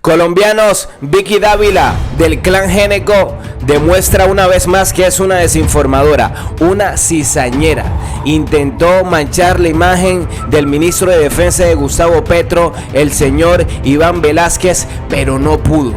Colombianos, Vicky Dávila del clan Géneco demuestra una vez más que es una desinformadora, una cizañera. Intentó manchar la imagen del ministro de Defensa de Gustavo Petro, el señor Iván Velásquez, pero no pudo.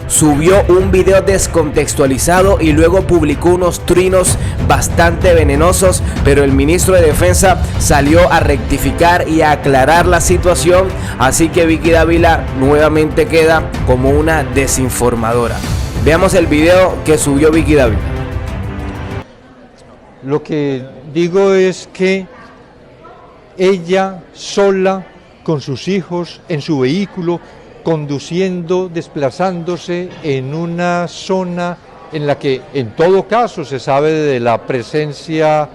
Subió un video descontextualizado y luego publicó unos trinos bastante venenosos, pero el ministro de Defensa salió a rectificar y a aclarar la situación, así que Vicky Dávila nuevamente queda como una desinformadora. Veamos el video que subió Vicky Dávila. Lo que digo es que ella sola, con sus hijos, en su vehículo, conduciendo, desplazándose en una zona en la que en todo caso se sabe de la presencia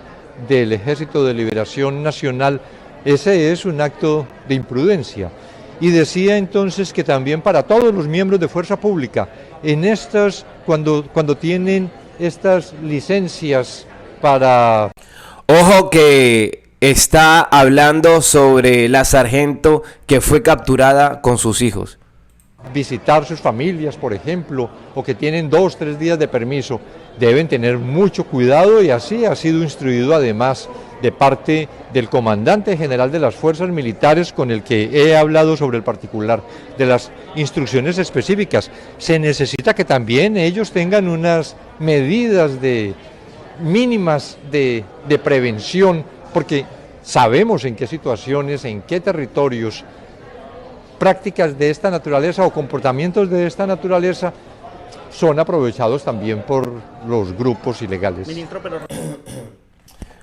del Ejército de Liberación Nacional, ese es un acto de imprudencia. Y decía entonces que también para todos los miembros de Fuerza Pública, en estas, cuando tienen estas licencias para... Ojo que está hablando sobre la sargento que fue capturada con sus hijos. Visitar sus familias, por ejemplo, o que tienen 2 o 3 días de permiso, deben tener mucho cuidado, y así ha sido instruido además de parte del comandante general de las fuerzas militares, con el que he hablado sobre el particular de las instrucciones específicas. Se necesita que también ellos tengan unas medidas mínimas de prevención, porque sabemos en qué situaciones, en qué territorios, prácticas de esta naturaleza o comportamientos de esta naturaleza son aprovechados también por los grupos ilegales.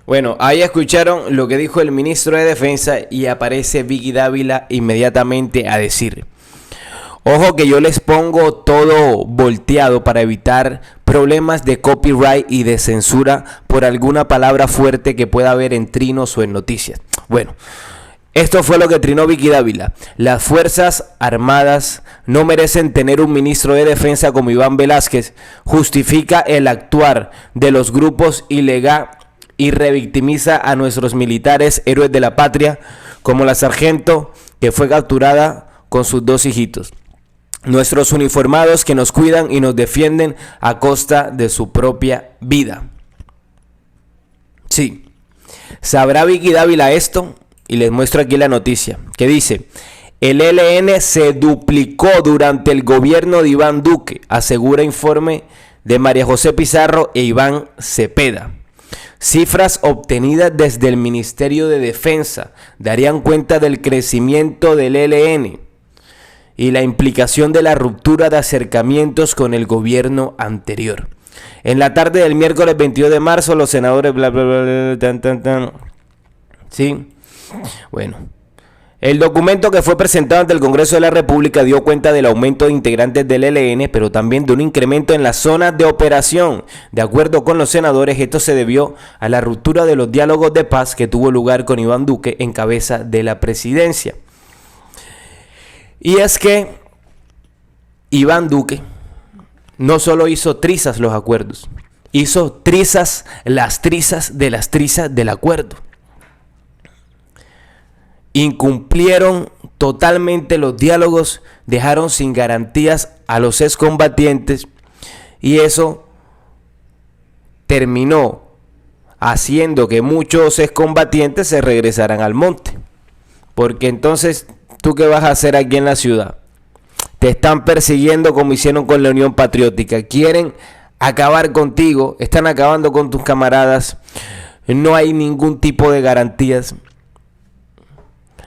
Bueno, ahí escucharon lo que dijo el ministro de Defensa y aparece Vicky Dávila inmediatamente a decir: ojo que yo les pongo todo volteado para evitar problemas de copyright y de censura por alguna palabra fuerte que pueda haber en trinos o en noticias. Bueno, esto fue lo que trinó Vicky Dávila. Las Fuerzas Armadas no merecen tener un ministro de Defensa como Iván Velásquez. Justifica el actuar de los grupos ilegal y revictimiza a nuestros militares héroes de la patria, como la sargento que fue capturada con sus 2 hijitos. Nuestros uniformados que nos cuidan y nos defienden a costa de su propia vida. Sí, ¿sabrá Vicky Dávila esto? Y les muestro aquí la noticia, que dice: el ELN se duplicó durante el gobierno de Iván Duque, asegura informe de María José Pizarro e Iván Cepeda. Cifras obtenidas desde el Ministerio de Defensa darían cuenta del crecimiento del ELN y la implicación de la ruptura de acercamientos con el gobierno anterior. En la tarde del miércoles 22 de marzo, los senadores ¿sí? Bueno, el documento que fue presentado ante el Congreso de la República dio cuenta del aumento de integrantes del ELN, pero también de un incremento en las zonas de operación. De acuerdo con los senadores, esto se debió a la ruptura de los diálogos de paz que tuvo lugar con Iván Duque en cabeza de la presidencia. Y es que Iván Duque no solo hizo trizas los acuerdos, hizo trizas las trizas de las trizas del acuerdo. Incumplieron totalmente los diálogos, dejaron sin garantías a los excombatientes, y eso terminó haciendo que muchos excombatientes se regresaran al monte. Porque entonces, ¿tú qué vas a hacer aquí en la ciudad? Te están persiguiendo como hicieron con la Unión Patriótica. Quieren acabar contigo, están acabando con tus camaradas. No hay ningún tipo de garantías.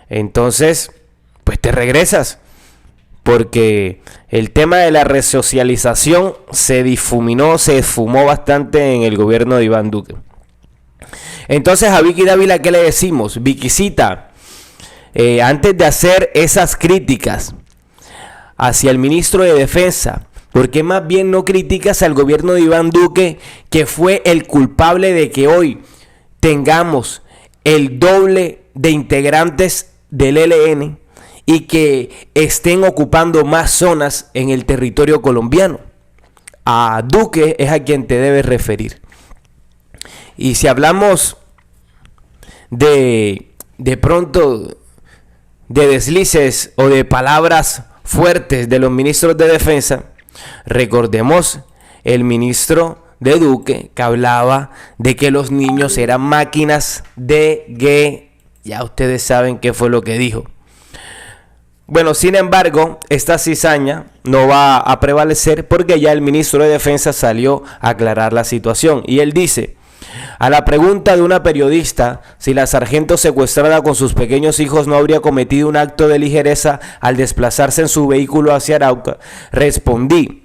Entonces, pues te regresas. Porque el tema de la resocialización se difuminó, se esfumó bastante en el gobierno de Iván Duque. Entonces, a Vicky Dávila, ¿qué le decimos? Viquisita, antes de hacer esas críticas hacia el ministro de Defensa, ¿por qué más bien no criticas al gobierno de Iván Duque, que fue el culpable de que hoy tengamos el doble de integrantes del ELN y que estén ocupando más zonas en el territorio colombiano? A Duque es a quien te debes referir. Y si hablamos de pronto de deslices o de palabras fuertes de los ministros de defensa. Recordemos el ministro de Duque que hablaba de que los niños eran máquinas de guerra. Ya ustedes saben qué fue lo que dijo. Bueno, sin embargo, esta cizaña no va a prevalecer porque ya el ministro de Defensa salió a aclarar la situación. Y él dice, a la pregunta de una periodista si la sargento secuestrada con sus pequeños hijos no habría cometido un acto de ligereza al desplazarse en su vehículo hacia Arauca, respondí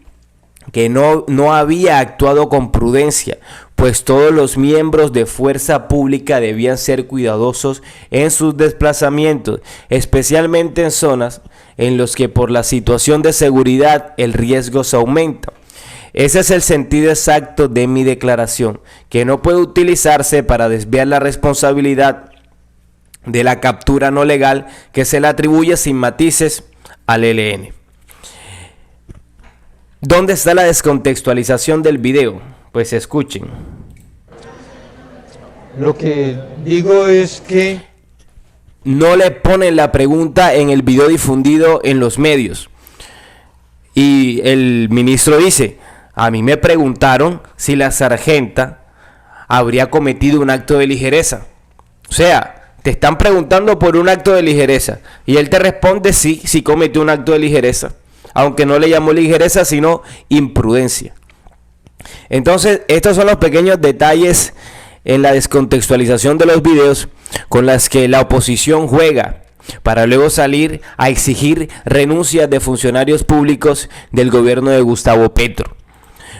que no había actuado con prudencia, pues todos los miembros de fuerza pública debían ser cuidadosos en sus desplazamientos, especialmente en zonas en las que por la situación de seguridad el riesgo se aumenta. Ese es el sentido exacto de mi declaración, que no puede utilizarse para desviar la responsabilidad de la captura no legal que se le atribuye sin matices al ELN. ¿Dónde está la descontextualización del video? Pues escuchen. Lo que digo es que no le ponen la pregunta en el video difundido en los medios. Y el ministro dice, a mí me preguntaron si la sargenta habría cometido un acto de ligereza. O sea, te están preguntando por un acto de ligereza. Y él te responde sí cometió un acto de ligereza. Aunque no le llamó ligereza, sino imprudencia. Entonces, estos son los pequeños detalles en la descontextualización de los videos con las que la oposición juega para luego salir a exigir renuncias de funcionarios públicos del gobierno de Gustavo Petro.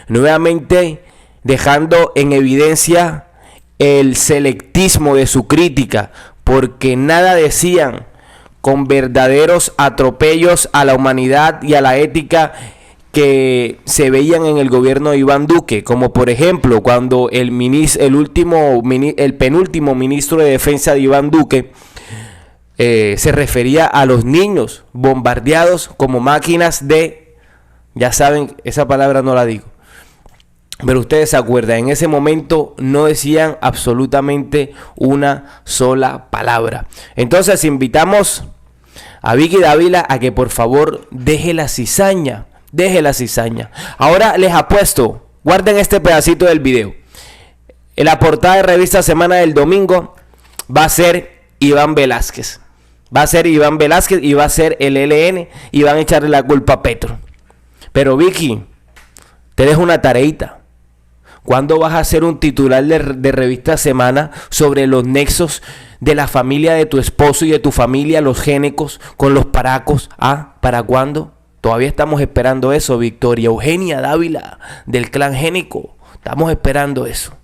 Nuevamente dejando en evidencia el selectismo de su crítica, porque nada decían con verdaderos atropellos a la humanidad y a la ética que se veían en el gobierno de Iván Duque, como por ejemplo cuando el penúltimo ministro de Defensa de Iván Duque se refería a los niños bombardeados como máquinas de, ya saben, esa palabra no la digo, pero ustedes se acuerdan, en ese momento no decían absolutamente una sola palabra. Entonces invitamos a Vicky Dávila a que por favor deje la cizaña. Ahora les apuesto, guarden este pedacito del video. En la portada de Revista Semana del domingo va a ser Iván Velázquez. Va a ser Iván Velázquez y va a ser el ELN y van a echarle la culpa a Petro. Pero Vicky, te dejo una tareita. ¿Cuándo vas a hacer un titular de Revista Semana sobre los nexos de la familia de tu esposo y de tu familia, los génecos, con los paracos? ¿Para cuándo? Todavía estamos esperando eso, Victoria Eugenia Dávila, del clan génico. Estamos esperando eso.